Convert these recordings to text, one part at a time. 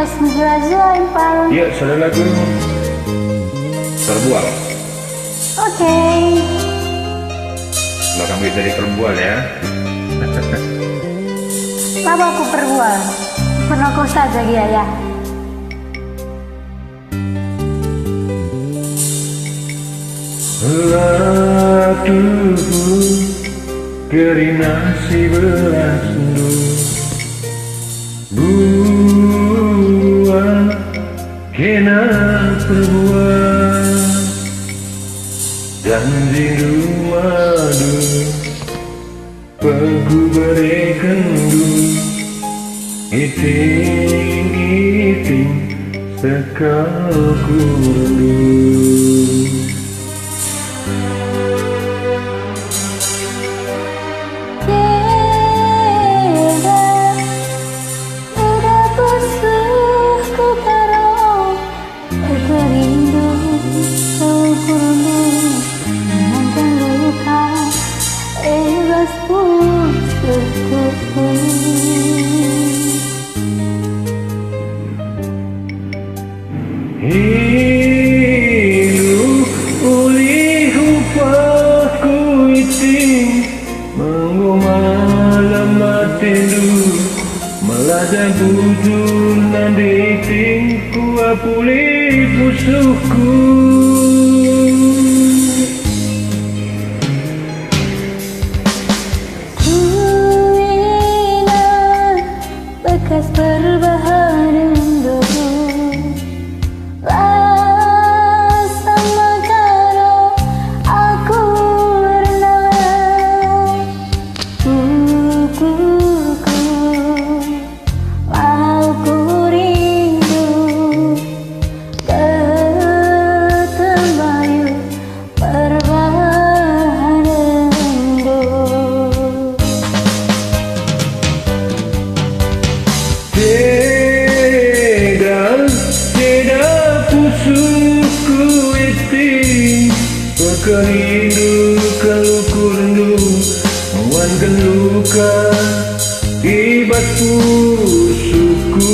terus menjelajah Impal. Iya, sudah lagu terbual. Oke. Kalau kamu jadi terbual ya. Apa aku perbual? Penokor saja dia ya. Latuku kerinasi belas buah kena perbuah janji madu pegu berikan iting-iting sekal kudu. Hidup uli hupatku iting manggo malam matindu melada bujur nandi iting kuah pulih musuhku. Kuina bekas berbahan Kerindu kelukurnu mewankan luka ibat pusuku.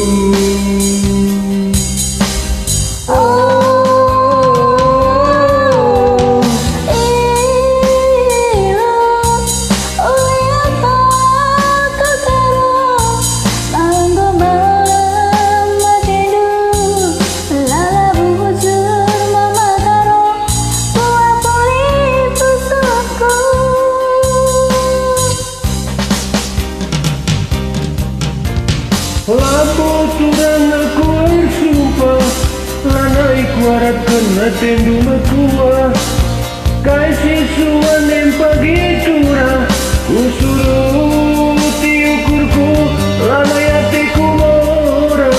Lampu turang aku sumpah lanai kuarat kena tendu mekua kai sisuan yang pagi turah usuruh tiukurku lanai hatiku mora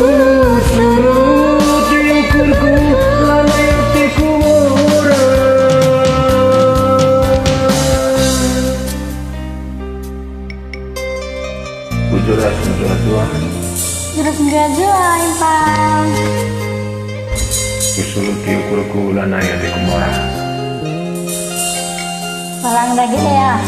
usuruh tiukurku lanai hatiku mora. Juras menjajah Impal. Usul tiukurku lanai hatiku mora. Malang lagi ya.